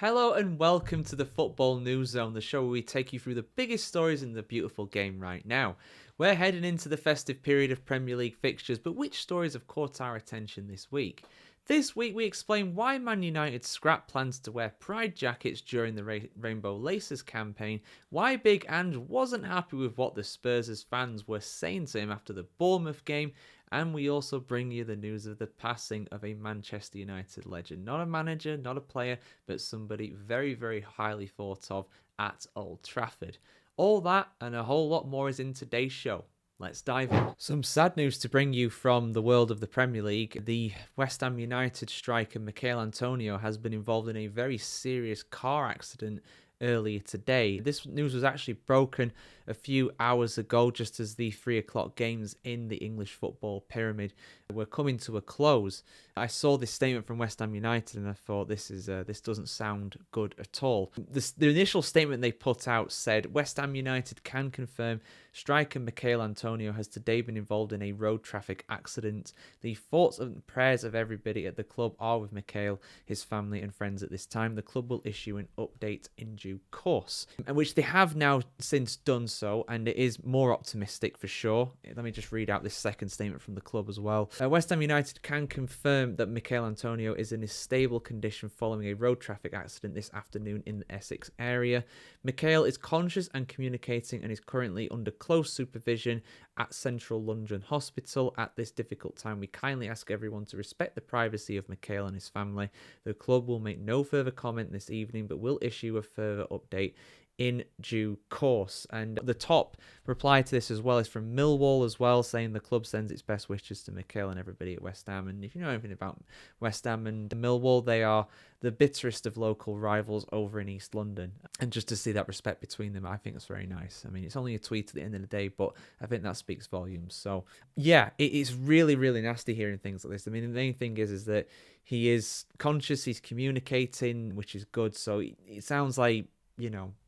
Hello and welcome to the Football News Zone, the show where we take you through the biggest stories in the beautiful game right now. We're heading into the festive period of Premier League fixtures, but which stories have caught our attention this week? This week we explain why Man United scrapped plans to wear pride jackets during the Rainbow Laces campaign, why Big Ange wasn't happy with what the Spurs' fans were saying to him after the Bournemouth game, and we also bring you the news of the passing of a Manchester United legend. Not a manager, not a player, but somebody very, very highly thought of at Old Trafford. All that and a whole lot more is in today's show. Let's dive in. Some sad news to bring you from the world of the Premier League. The West Ham United striker Michail Antonio has been involved in a very serious car accident earlier today. This news was actually broken a few hours ago, just as the 3 o'clock games in the English football pyramid were coming to a close. I saw this statement from West Ham United and I thought this doesn't sound good at all. The initial statement they put out said West Ham United can confirm striker Michail Antonio has today been involved in a road traffic accident. The thoughts and prayers of everybody at the club are with Michail, his family and friends at this time. The club will issue an update in due course, and which they have now since done so, and it is more optimistic for sure. Let me just read out this second statement from the club as well. West Ham United can confirm that Michail Antonio is in a stable condition following a road traffic accident this afternoon in the Essex area. Michail is conscious and communicating and is currently under close supervision at Central London Hospital. At this difficult time, we kindly ask everyone to respect the privacy of Michail and his family. The club will make no further comment this evening, but will issue a further update in due course. And the top reply to this as well is from Millwall as well, saying the club sends its best wishes to Michail and everybody at West Ham. And if you know anything about West Ham and Millwall, they are the bitterest of local rivals over in East London. And just to see that respect between them, I think that's very nice. I mean, it's only a tweet at the end of the day, but I think that speaks volumes. So yeah, it's really, really nasty hearing things like this. I mean, the main thing is that he is conscious, he's communicating, which is good. So it sounds like,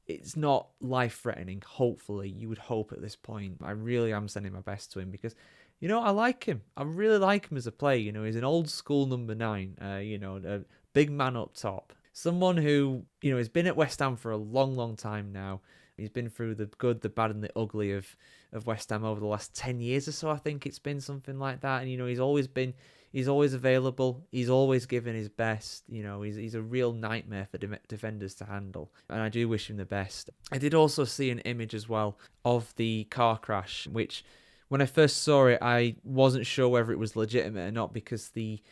it's not life-threatening, hopefully. You would hope at this point. I really am sending my best to him because, I like him. I really like him as a player. He's an old-school number 9, a big man up top. Someone who, has been at West Ham for a long, long time now. He's been through the good, the bad, and the ugly of West Ham over the last 10 years or so. I think it's been something like that. And, he's always available. He's always given his best. He's a real nightmare for defenders to handle. And I do wish him the best. I did also see an image as well of the car crash, which when I first saw it, I wasn't sure whether it was legitimate or not because the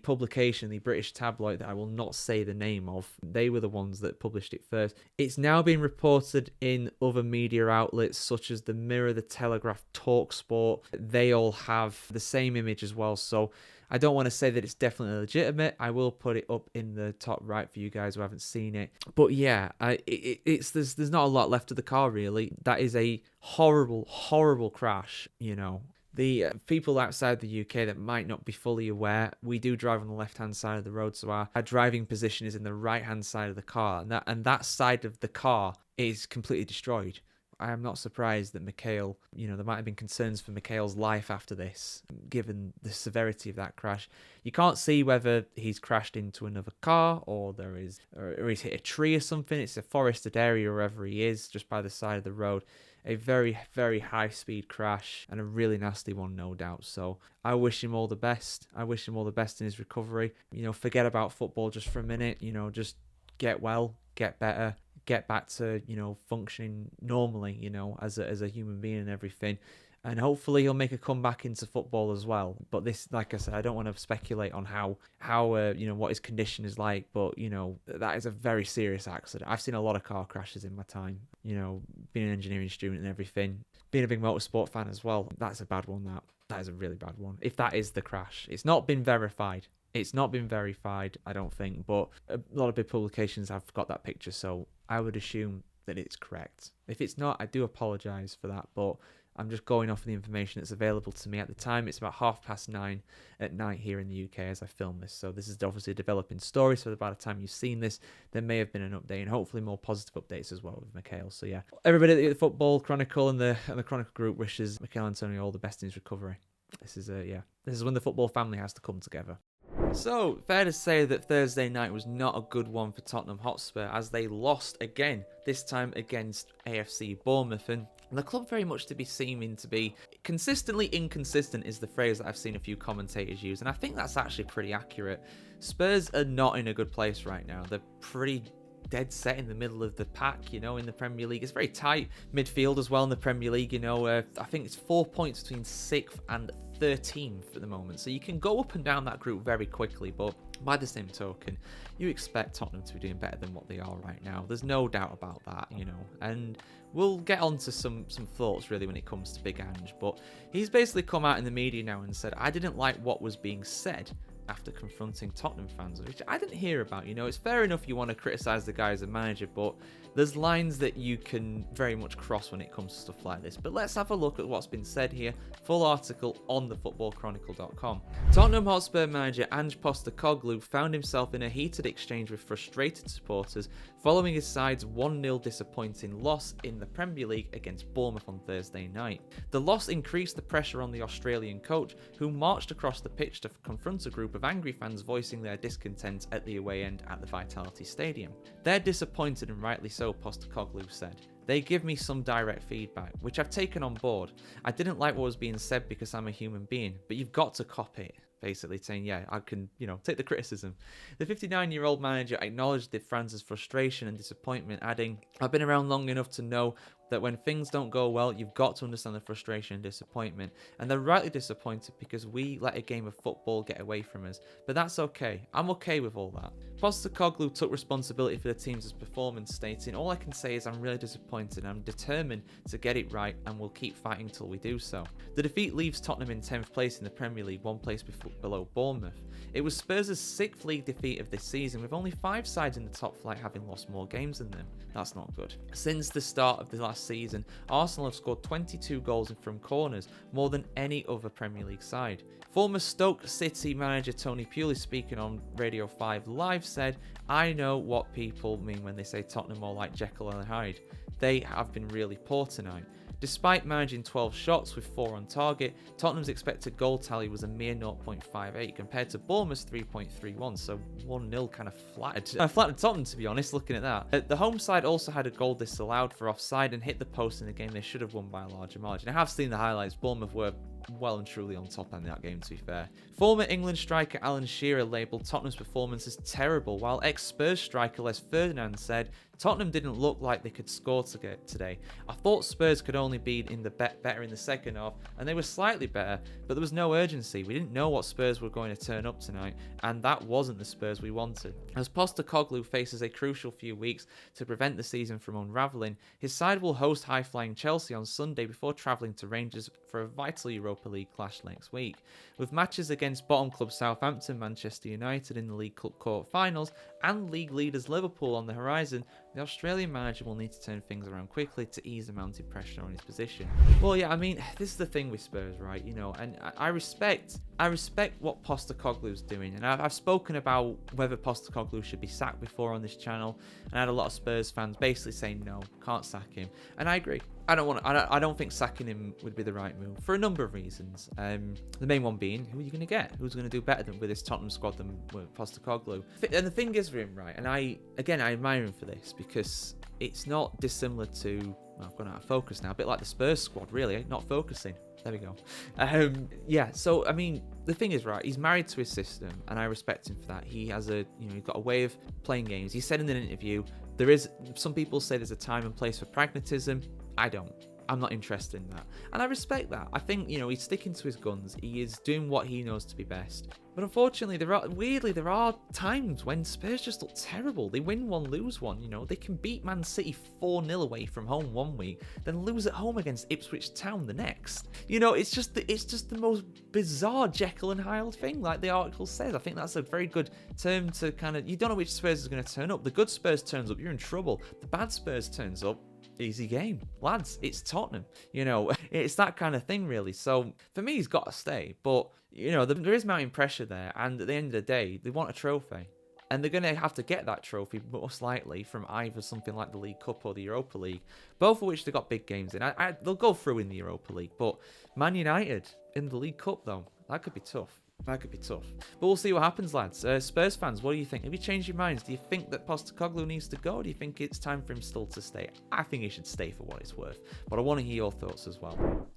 publication, the British tabloid that I will not say the name of, they were the ones that published it first. It's now been reported in other media outlets such as the Mirror, the Telegraph, TalkSport. They all have the same image as well. So I don't want to say that it's definitely legitimate. I will put it up in the top right for you guys who haven't seen it. But yeah, there's not a lot left of the car really. That is a horrible, horrible crash, The people outside the UK that might not be fully aware, we do drive on the left-hand side of the road, so our driving position is in the right-hand side of the car, and that side of the car is completely destroyed. I am not surprised that Michail, there might have been concerns for Michail's life after this, given the severity of that crash. You can't see whether he's crashed into another car or he's hit a tree or something. It's a forested area wherever he is, just by the side of the road. A very, very high-speed crash and a really nasty one, no doubt. So I wish him all the best. I wish him all the best in his recovery. Forget about football just for a minute. Just get well, get better, get back to, functioning normally, as a human being and everything. And hopefully he'll make a comeback into football as well. But this, like I said, I don't want to speculate on how what his condition is like. But, that is a very serious accident. I've seen a lot of car crashes in my time, being an engineering student and everything. Being a big motorsport fan as well. That's a bad one, that is a really bad one. If that is the crash. It's not been verified. I don't think. But a lot of big publications have got that picture. So I would assume that it's correct. If it's not, I do apologise for that. But I'm just going off the information that's available to me at the time. It's about 9:30 at night here in the UK as I film this. So this is obviously a developing story. So by the time you've seen this, there may have been an update and hopefully more positive updates as well with Michail. So yeah, everybody at the Football Chronicle and the Chronicle Group wishes Michail Antonio all the best in his recovery. This is when the football family has to come together. So, fair to say that Thursday night was not a good one for Tottenham Hotspur as they lost again, this time against AFC Bournemouth. And the club very much to be seeming to be consistently inconsistent is the phrase that I've seen a few commentators use, and I think that's actually pretty accurate. Spurs are not in a good place right now. They're pretty dead set in the middle of the pack, in the Premier League. It's very tight midfield as well in the Premier League, I think it's 4 points between 6th and 13th at the moment, so you can go up and down that group very quickly, but by the same token, you expect Tottenham to be doing better than what they are right now. There's no doubt about that, and we'll get on to some thoughts really when it comes to Big Ange, but he's basically come out in the media now and said, I didn't like what was being said after confronting Tottenham fans, which I didn't hear about. It's fair enough you want to criticise the guy as a manager, but there's lines that you can very much cross when it comes to stuff like this. But let's have a look at what's been said here. Full article on thefootballchronicle.com. Tottenham Hotspur manager Ange Postecoglou found himself in a heated exchange with frustrated supporters following his side's 1-0 disappointing loss in the Premier League against Bournemouth on Thursday night. The loss increased the pressure on the Australian coach, who marched across the pitch to confront a group of angry fans voicing their discontent at the away end at the Vitality Stadium. They're disappointed, and rightly so, Postecoglou said. They give me some direct feedback, which I've taken on board. I didn't like what was being said because I'm a human being, but you've got to cop it. Basically saying, yeah, I can, take the criticism. The 59-year-old manager acknowledged the fans' frustration and disappointment, adding, I've been around long enough to know that when things don't go well, you've got to understand the frustration and disappointment. And they're rightly disappointed because we let a game of football get away from us. But that's okay. I'm okay with all that. Postecoglou took responsibility for the team's performance, stating, all I can say is I'm really disappointed. I'm determined to get it right and we'll keep fighting till we do so. The defeat leaves Tottenham in 10th place in the Premier League, 1 place below Bournemouth. It was Spurs' 6th league defeat of this season, with only 5 sides in the top flight having lost more games than them. That's not good. Since the start of the last season, Arsenal have scored 22 goals from corners, more than any other Premier League side. Former Stoke City manager Tony Pulis, speaking on Radio 5 Live, said, I know what people mean when they say Tottenham are like Jekyll and Hyde. They have been really poor tonight. Despite managing 12 shots with 4 on target, Tottenham's expected goal tally was a mere 0.58 compared to Bournemouth's 3.31, so 1-0 kind of flattered Tottenham, to be honest, looking at that. The home side also had a goal disallowed for offside and hit the post in a game they should have won by a larger margin. I have seen the highlights. Bournemouth were well and truly on top in that game, to be fair. Former England striker Alan Shearer labelled Tottenham's performance as terrible, while ex-Spurs striker Les Ferdinand said, Tottenham didn't look like they could score today. I thought Spurs could only be in the better in the second half, and they were slightly better, but there was no urgency. We didn't know what Spurs were going to turn up tonight, and that wasn't the Spurs we wanted. As Postecoglou faces a crucial few weeks to prevent the season from unravelling, his side will host high-flying Chelsea on Sunday before travelling to Rangers for a vital Europa League clash next week. With matches against bottom club Southampton, Manchester United in the League Cup quarter-finals, and league leaders Liverpool on the horizon, the Australian manager will need to turn things around quickly to ease the mounting pressure on his position. Well, yeah, I mean, this is the thing with Spurs, right? And I respect what Postecoglou's doing, and I've spoken about whether Postecoglou should be sacked before on this channel, and I had a lot of Spurs fans basically saying no, can't sack him, and I agree. I don't think sacking him would be the right move for a number of reasons. The main one being, who are you going to get? Who's going to do better than with this Tottenham squad than with Postecoglou? And the thing is with him, right? And I admire him for this because it's not dissimilar to. Well, I've gone out of focus now. A bit like the Spurs squad, really, not focusing. There we go. Yeah. So I mean, the thing is, right? He's married to his system, and I respect him for that. He has he's got a way of playing games. He said in an interview, some people say there's a time and place for pragmatism. I don't. I'm not interested in that. And I respect that. I think, he's sticking to his guns. He is doing what he knows to be best. But unfortunately, there are times when Spurs just look terrible. They win one, lose one. They can beat Man City 4-0 away from home one week, then lose at home against Ipswich Town the next. It's just the most bizarre Jekyll and Hyde thing, like the article says. I think that's a very good term to kind of, you don't know which Spurs is going to turn up. The good Spurs turns up, you're in trouble. The bad Spurs turns up, easy game. Lads, it's Tottenham. It's that kind of thing, really. So, for me, he's got to stay. But, there is mounting pressure there. And at the end of the day, they want a trophy. And they're going to have to get that trophy, most likely, from either something like the League Cup or the Europa League. Both of which they've got big games in. They'll go through in the Europa League. But Man United in the League Cup, though, that could be tough. That could be tough. But we'll see what happens, lads. Spurs fans, what do you think? Have you changed your minds? Do you think that Postecoglou needs to go? Or do you think it's time for him still to stay? I think he should stay for what it's worth. But I want to hear your thoughts as well.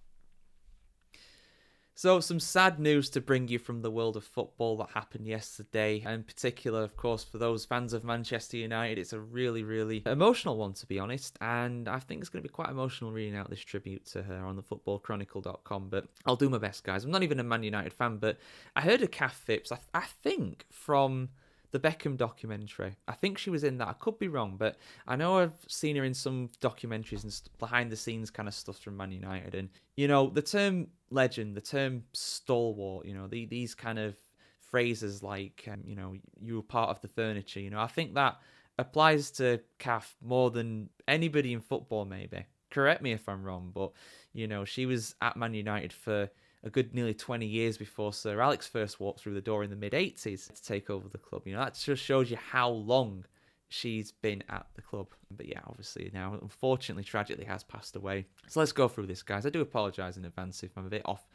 So, some sad news to bring you from the world of football that happened yesterday. In particular, of course, for those fans of Manchester United, it's a really, really emotional one, to be honest. And I think it's going to be quite emotional reading out this tribute to her on the footballchronicle.com. But I'll do my best, guys. I'm not even a Man United fan, but I heard of Kath Phipps, I think, from the Beckham documentary. I think she was in that. I could be wrong, but I know I've seen her in some documentaries and behind the scenes kind of stuff from Man United. And, you know, the term legend, the term stalwart, you know, these kind of phrases like, you know, you were part of the furniture, you know, I think that applies to Kath more than anybody in football, maybe. Correct me if I'm wrong, but, you know, she was at Man United for a good nearly 20 years before Sir Alex first walked through the door in the mid-80s to take over the club. You know, that just shows you how long she's been at the club. But yeah, obviously now, unfortunately, tragically has passed away. So let's go through this, guys. I do apologise in advance if I'm a bit off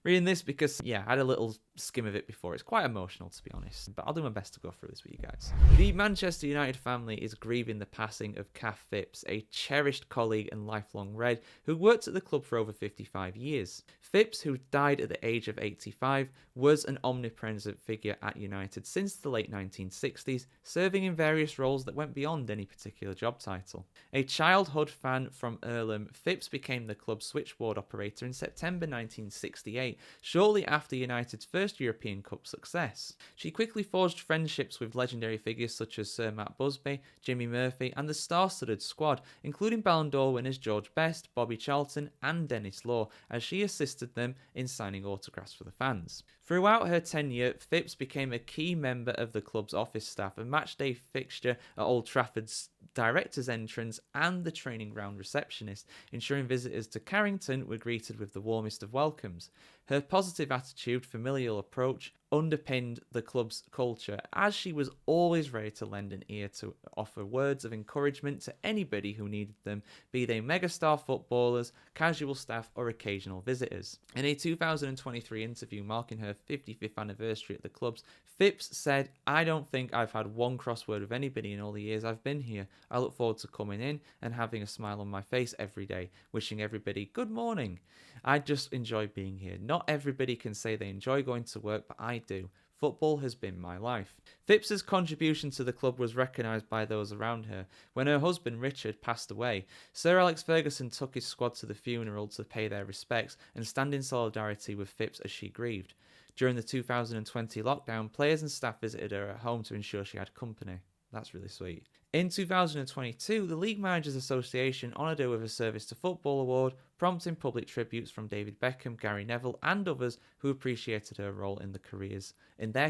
reading this because, yeah, I had a little skim of it before. It's quite emotional, to be honest, but I'll do my best to go through this with you guys. The Manchester United family is grieving the passing of Kath Phipps, a cherished colleague and lifelong Red who worked at the club for over 55 years. Phipps, who died at the age of 85, was an omnipresent figure at United since the late 1960s, serving in various roles that went beyond any particular job title. A childhood fan from Earlham, Phipps became the club's switchboard operator in September 1968, shortly after United's first European Cup success. She quickly forged friendships with legendary figures such as Sir Matt Busby, Jimmy Murphy, and the star-studded squad, including Ballon d'Or winners George Best, Bobby Charlton, and Dennis Law, as she assisted them in signing autographs for the fans. Throughout her tenure, Phipps became a key member of the club's office staff, a matchday fixture at Old Trafford's director's entrance and the training ground receptionist, ensuring visitors to Carrington were greeted with the warmest of welcomes. Her positive attitude, familial approach, underpinned the club's culture, as she was always ready to lend an ear to offer words of encouragement to anybody who needed them, be they megastar footballers, casual staff, or occasional visitors. In a 2023 interview marking her 55th anniversary at the clubs, Phipps said, "I don't think I've had one crossword with anybody in all the years I've been here. I look forward to coming in and having a smile on my face every day, wishing everybody good morning. I just enjoy being here. Not everybody can say they enjoy going to work, but I do. Football has been my life." Phipps's contribution to the club was recognised by those around her. When her husband Richard passed away, Sir Alex Ferguson took his squad to the funeral to pay their respects and stand in solidarity with Phipps as she grieved. During the 2020 lockdown, players and staff visited her at home to ensure she had company. That's really sweet. In 2022, the League Managers Association honoured her with a Service to Football award, prompting public tributes from David Beckham, Gary Neville, and others who appreciated her role in their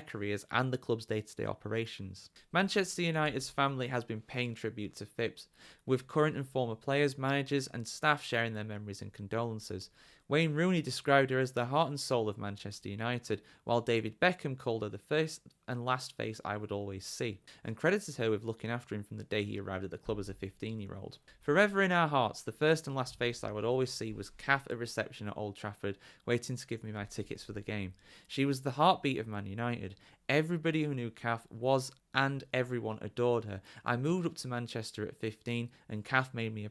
careers and the club's day-to-day operations. Manchester United's family has been paying tribute to Phipps, with current and former players, managers, and staff sharing their memories and condolences. Wayne Rooney described her as the heart and soul of Manchester United, while David Beckham called her the first and last face I would always see, and credited her with looking after him from the day he arrived at the club as a 15-year-old. Forever in our hearts, the first and last face I would always see was Kath at reception at Old Trafford, waiting to give me my tickets for the game. She was the heartbeat of Man United. Everybody who knew Kath was and everyone adored her. I moved up to Manchester at 15 and Kath made a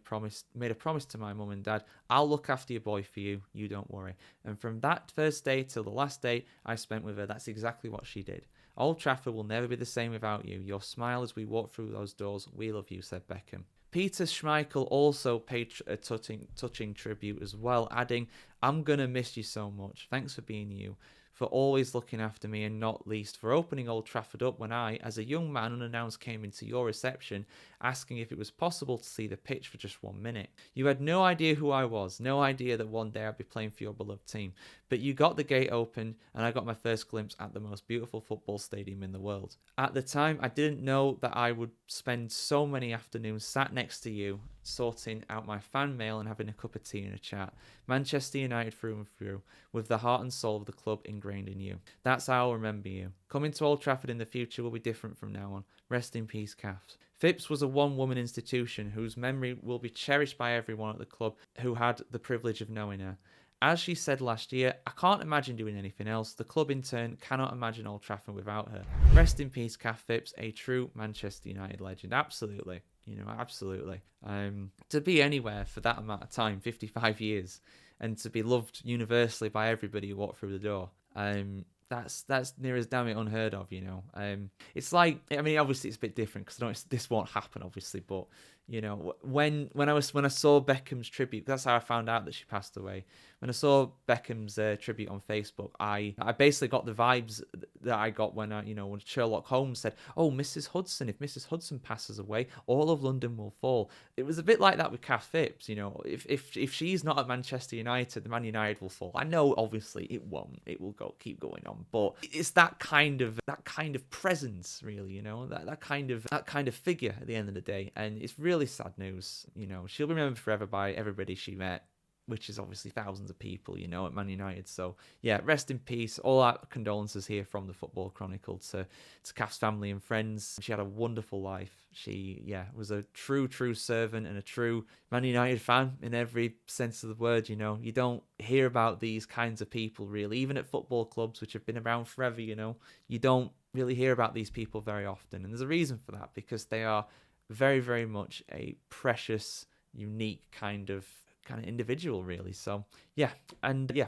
promise to my mum and dad, "I'll look after your boy for you, you don't worry." And from that first day till the last day I spent with her, that's exactly what she did. "Old Trafford will never be the same without you. Your smile as we walk through those doors, we love you," said Beckham. Peter Schmeichel also paid a touching tribute as well, adding, "I'm going to miss you so much. Thanks for being you, for always looking after me, and not least for opening Old Trafford up when I, as a young man unannounced, came into your reception, asking if it was possible to see the pitch for just 1 minute. You had no idea who I was, no idea that one day I'd be playing for your beloved team, but you got the gate open and I got my first glimpse at the most beautiful football stadium in the world. At the time, I didn't know that I would spend so many afternoons sat next to you, sorting out my fan mail and having a cup of tea and a chat. Manchester United through and through, with the heart and soul of the club ingrained in you. That's how I'll remember you. Coming to Old Trafford in the future will be different from now on. Rest in peace, Kath." Phipps was a one-woman institution whose memory will be cherished by everyone at the club who had the privilege of knowing her. As she said last year, I can't imagine doing anything else. The club in turn cannot imagine Old Trafford without her. Rest in peace, Kath Phipps, a true Manchester United legend. Absolutely. Absolutely. To be anywhere for that amount of time, 55 years, and to be loved universally by everybody who walked through the door. That's near as damn it unheard of, It's like, I mean, obviously it's a bit different because this won't happen, obviously, but when I saw Beckham's tribute, that's how I found out that she passed away. When I saw Beckham's tribute on Facebook, I basically got the vibes that I got when when Sherlock Holmes said, "Oh, Mrs. Hudson, if Mrs. Hudson passes away, all of London will fall." It was a bit like that with Kath Phipps. If she's not at Manchester United, the Man United will fall. I know, obviously, it won't. It will keep going on, but it's that kind of presence, really. That kind of figure at the end of the day, and it's really sad news. She'll be remembered forever by everybody she met, which is obviously thousands of people, at Man United. So, yeah, rest in peace. All our condolences here from the Football Chronicle to Kath's family and friends. She had a wonderful life. She, was a true servant and a true Man United fan in every sense of the word, You don't hear about these kinds of people, really, even at football clubs, which have been around forever, You don't really hear about these people very often. And there's a reason for that, because they are very, very much a precious, unique kind of individual, really. So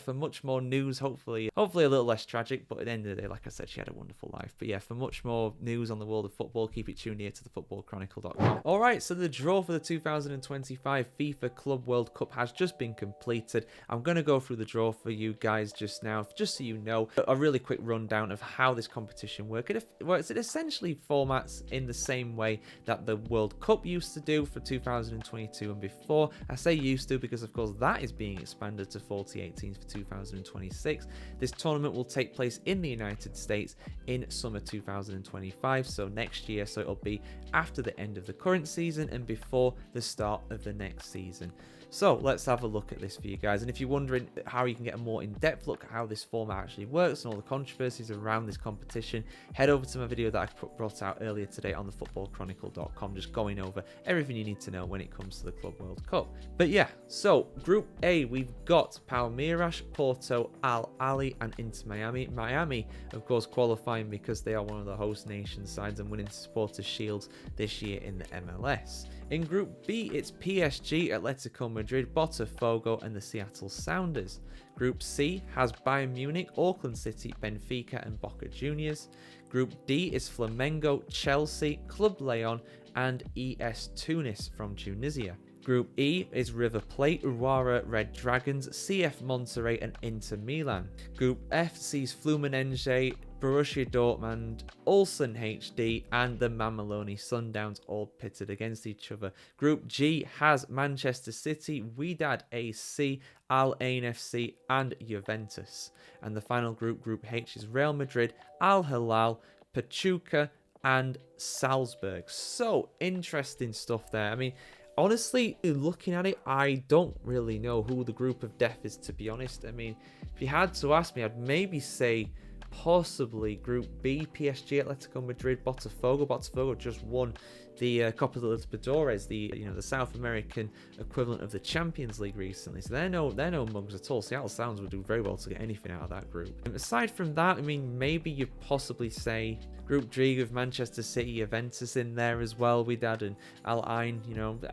for much more news, hopefully a little less tragic, but at the end of the day, like I said, she had a wonderful life. But for much more news on the world of football, keep it tuned here to thefootballchronicle.com. All right, so the draw for the 2025 FIFA Club World Cup has just been completed. I'm going to go through the draw for you guys just now, just so you know, a really quick rundown of how this competition works. It essentially formats in the same way that the World Cup used to do for 2022 and before. I say used to because, of course, that is being expanded to 40 teams for 2026. This tournament will take place in the United States in summer 2025, so next year. So it'll be after the end of the current season and before the start of the next season. So let's have a look at this for you guys. And if you're wondering how you can get a more in-depth look at how this format actually works and all the controversies around this competition, head over to my video that I brought out earlier today on thefootballchronicle.com, just going over everything you need to know when it comes to the Club World Cup. But so Group A, we've got Palmeiras, Porto, Al Ahly and Inter Miami. Miami, of course, qualifying because they are one of the host nation sides and winning Supporters' Shields this year in the MLS. In Group B, it's PSG, Atletico Madrid, Botafogo and the Seattle Sounders. Group C has Bayern Munich, Auckland City, Benfica and Boca Juniors. Group D is Flamengo, Chelsea, Club Leon and ES Tunis from Tunisia. Group E is River Plate, Urawa Red Dragons, CF Monterrey and Inter Milan. Group F sees Fluminense, Borussia Dortmund, Ulsan HD and the Mameloni Sundowns all pitted against each other. Group G has Manchester City, Wydad AC, Al Ain FC and Juventus. And the final group, Group H, is Real Madrid, Al Hilal, Pachuca and Salzburg. So interesting stuff there. I mean, honestly, looking at it, I don't really know who the group of death is, to be honest. I mean, if you had to ask me, I'd maybe say possibly Group B, PSG, Atletico Madrid, Botafogo. Botafogo just won the Copa Libertadores, the South American equivalent of the Champions League recently. So they're no mugs at all. Seattle Sounds would do very well to get anything out of that group. And aside from that, I mean, maybe you'd possibly say Group G with Manchester City, Juventus in there as well, Wydad and Al Ain,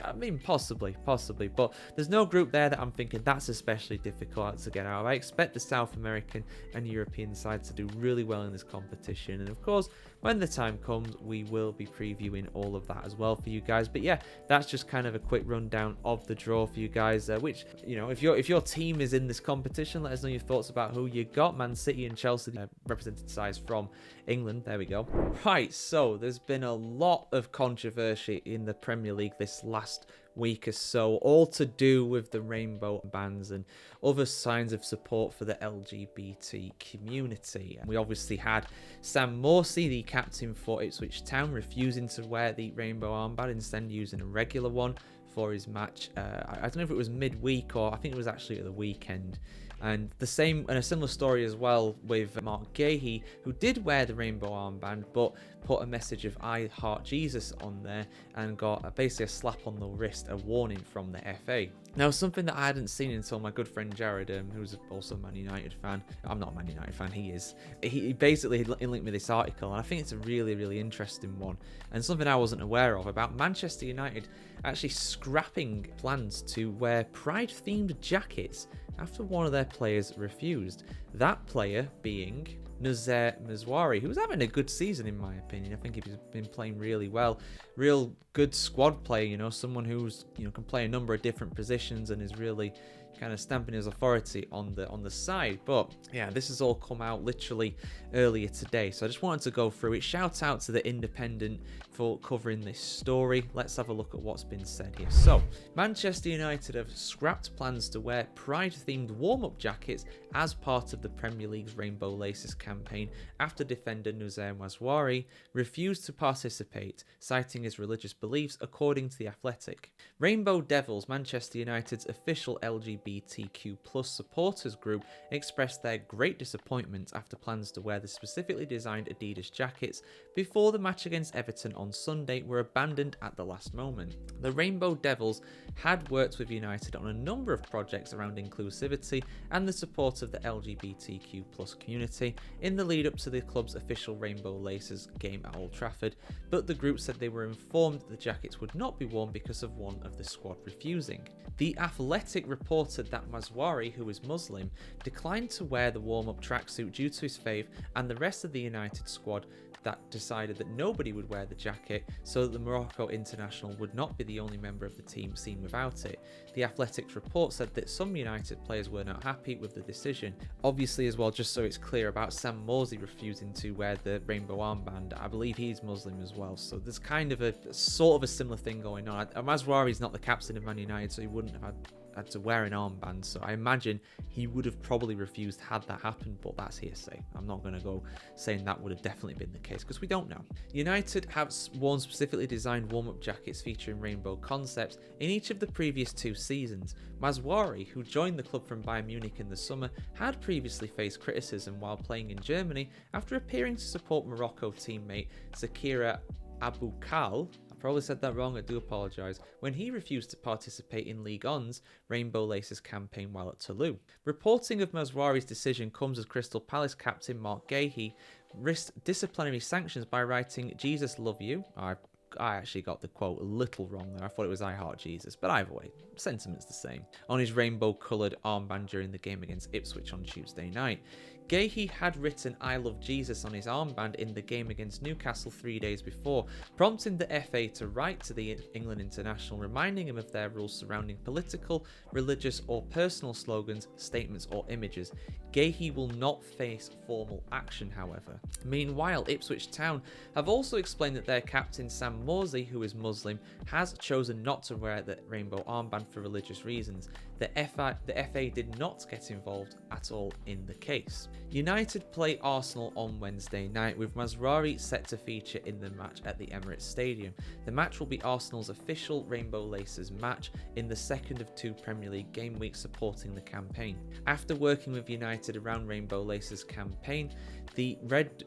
I mean, possibly, but there's no group there that I'm thinking that's especially difficult to get out of. I expect the South American and European sides to do really well in this competition, and of course, when the time comes, we will be previewing all of that as well for you guys. But that's just kind of a quick rundown of the draw for you guys, which, if your team is in this competition, let us know your thoughts about who you got. Man City and Chelsea, represented sides from England. There we go. Right, so there's been a lot of controversy in the Premier League this last week or so, all to do with the rainbow bands and other signs of support for the LGBT community. And we obviously had Sam Morsey, the captain for Ipswich Town, refusing to wear the rainbow armband, instead using a regular one for his match. I don't know if it was midweek or I think it was actually at the weekend, And a similar story as well with Mark Gahey, who did wear the rainbow armband, but put a message of "I heart Jesus" on there and got basically a slap on the wrist, a warning from the FA. Now, something that I hadn't seen until my good friend Jared, who's also a Man United fan. I'm not a Man United fan, he is. He basically linked me this article, and I think it's a really, really interesting one, and something I wasn't aware of, about Manchester United actually scrapping plans to wear Pride-themed jackets after one of their players refused. That player being Nazer Mazwari, who was having a good season in my opinion. I think he's been playing really well. Real good squad player, someone who's can play a number of different positions and is really kind of stamping his authority on the side. But yeah, this has all come out literally earlier today, so I just wanted to go through it. Shout out to the Independent for covering this story. Let's have a look at what's been said here. So Manchester United have scrapped plans to wear Pride themed warm-up jackets as part of the Premier League's Rainbow Laces campaign after defender Nazer Mazwari refused to participate, citing his religious beliefs, according to The Athletic. Rainbow Devils, Manchester United's official LGBTQ+ supporters group, expressed their great disappointment after plans to wear the specifically designed Adidas jackets before the match against Everton on Sunday were abandoned at the last moment. The Rainbow Devils had worked with United on a number of projects around inclusivity and the support of the LGBTQ+ community in the lead up to the club's official Rainbow Laces game at Old Trafford, but the group said they were informed that the jackets would not be worn because of one of the squad refusing. The Athletic reported that Mazwari, who is Muslim, declined to wear the warm-up tracksuit due to his faith, and the rest of the United squad that decided that nobody would wear the jacket so that the Morocco international would not be the only member of the team seen without it. The Athletic's report said that some United players were not happy with the decision. Obviously as well, just so it's clear, about Sam Morsy refusing to wear the rainbow armband, I believe he's Muslim as well, so there's kind of a sort of a similar thing going on. Mazwari's not the captain of Man United, so he wouldn't have had to wear an armband, so I imagine he would have probably refused had that happened, but that's hearsay. I'm not going to go saying that would have definitely been the case because we don't know. United have worn specifically designed warm-up jackets featuring rainbow concepts in each of the previous 2 seasons. Mazwari, who joined the club from Bayern Munich in the summer, had previously faced criticism while playing in Germany after appearing to support Morocco teammate Zakira Aboukal. Probably said that wrong, I do apologise, when he refused to participate in Ligue 1's Rainbow Laces campaign while at Toulouse. Reporting of Mazwari's decision comes as Crystal Palace captain Mark Gahey risked disciplinary sanctions by writing "Jesus love you." I actually got the quote a little wrong there. I thought it was "I heart Jesus," but either way, sentiment's the same. On his rainbow-coloured armband during the game against Ipswich on Tuesday night. Gahey had written "I love Jesus" on his armband in the game against Newcastle 3 days before, prompting the FA to write to the England international reminding him of their rules surrounding political, religious or personal slogans, statements or images. Gahey will not face formal action, however. Meanwhile, Ipswich Town have also explained that their captain Sam Morsy, who is Muslim, has chosen not to wear the rainbow armband for religious reasons. The FA did not get involved at all in the case. United play Arsenal on Wednesday night, with Mazwari set to feature in the match at the Emirates Stadium. The match will be Arsenal's official Rainbow Laces match in the second of 2 Premier League game weeks supporting the campaign. After working with United around Rainbow Laces campaign, the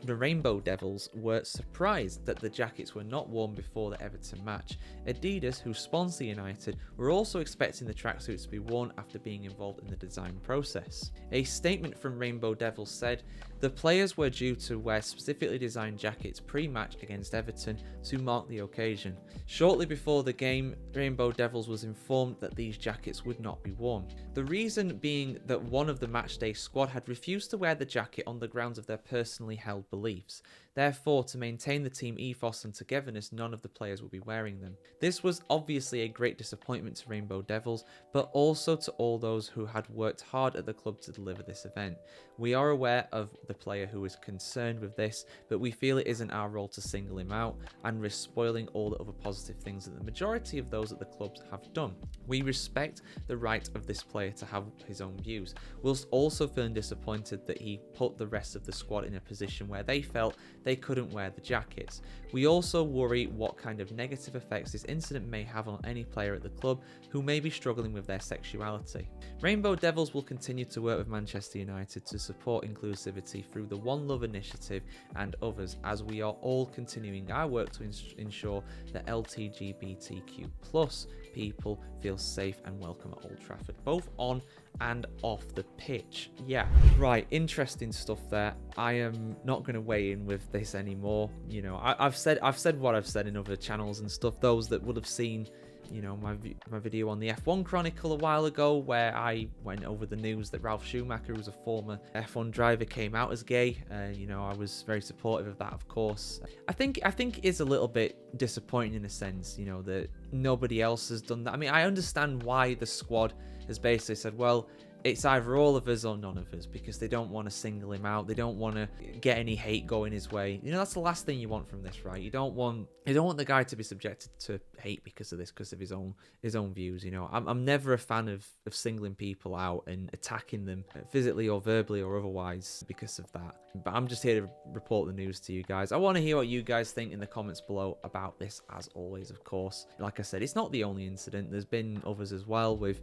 Rainbow Devils were surprised that the jackets were not worn before the Everton match. Adidas, who sponsor United, were also expecting the tracksuits to be worn after being involved in the design process. A statement from Rainbow Devils said, "The players were due to wear specifically designed jackets pre-match against Everton to mark the occasion. Shortly before the game, Rainbow Devils was informed that these jackets would not be worn. The reason being that one of the matchday squad had refused to wear the jacket on the grounds of their personally held beliefs. Therefore, to maintain the team ethos and togetherness, none of the players will be wearing them. This was obviously a great disappointment to Rainbow Devils, but also to all those who had worked hard at the club to deliver this event. We are aware of the player who is concerned with this, but we feel it isn't our role to single him out and risk spoiling all the other positive things that the majority of those at the clubs have done. We respect the right of this player to have his own views, whilst also feeling disappointed that he put the rest of the squad in a position where they felt they couldn't wear the jackets. We also worry what kind of negative effects this incident may have on any player at the club who may be struggling with their sexuality. Rainbow Devils will continue to work with Manchester United to support inclusivity through the One Love initiative and others, as we are all continuing our work to ensure that LGBTQ+ people feel safe and welcome at Old Trafford, both on and off the pitch. Yeah, right, interesting stuff there. I am not going to weigh in with this anymore. You know, I've said what I've said in other channels and stuff. Those that would have seen, you know, my video on the F1 Chronicle a while ago, where I went over the news that Ralf Schumacher, who's a former F1 driver, came out as gay. You know, I was very supportive of that, of course. I think it's a little bit disappointing in a sense, you know, that nobody else has done that. I mean, I understand why the squad has basically said, well, it's either all of us or none of us, because they don't want to single him out. They don't want to get any hate going his way. You know, that's the last thing you want from this, right? You don't want the guy to be subjected to hate because of this, because of his own views. You know, I'm never a fan of singling people out and attacking them physically or verbally or otherwise because of that. But I'm just here to report the news to you guys. I want to hear what you guys think in the comments below about this, as always, of course. Like I said, it's not the only incident. There's been others as well with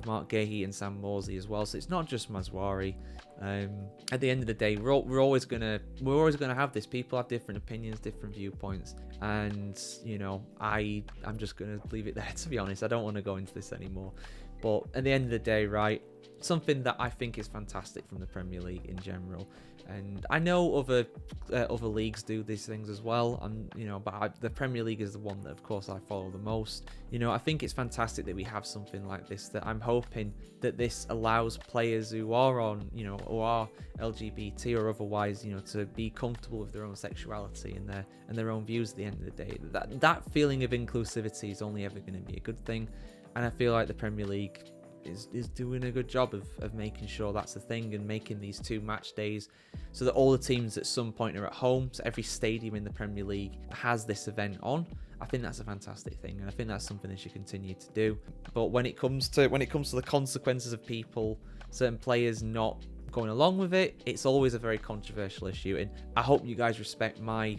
Mark Gahey and Sam Morsley as well. So it's not just Mazwari. At the end of the day, we're always gonna have this. People have different opinions, different viewpoints, and you know, I'm just gonna leave it there. To be honest, I don't want to go into this anymore. But at the end of the day, right, something that I think is fantastic from the Premier League in general, and I know other leagues do these things as well. You know, but the Premier League is the one that, of course, I follow the most. You know, I think it's fantastic that we have something like this. That I'm hoping that this allows players who are on, you know, or are LGBT or otherwise, you know, to be comfortable with their own sexuality and their own views. At the end of the day, that feeling of inclusivity is only ever going to be a good thing, and I feel like the Premier League is doing a good job of making sure that's the thing, and making these 2 match days so that all the teams at some point are at home. So every stadium in the Premier League has this event on. I think that's a fantastic thing, and I think that's something they should continue to do. But when it comes to the consequences of people, certain players not going along with it, it's always a very controversial issue. And I hope you guys respect my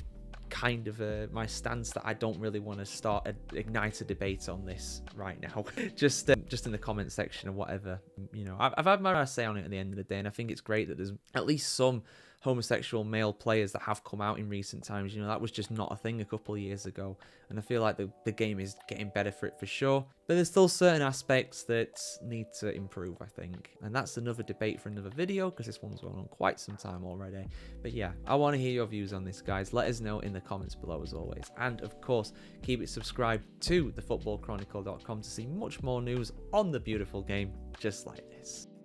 my stance that I don't really want to ignite a debate on this right now. just in the comment section or whatever. You know, I've had my say on it at the end of the day, and I think it's great that there's at least some homosexual male players that have come out in recent times. You know, that was just not a thing a couple of years ago, and I feel like the game is getting better for it for sure, but there's still certain aspects that need to improve, I think, and that's another debate for another video, because this one's going on quite some time already. But yeah, I want to hear your views on this, guys. Let us know in the comments below, as always, and of course keep it subscribed to thefootballchronicle.com to see much more news on the beautiful game just like this.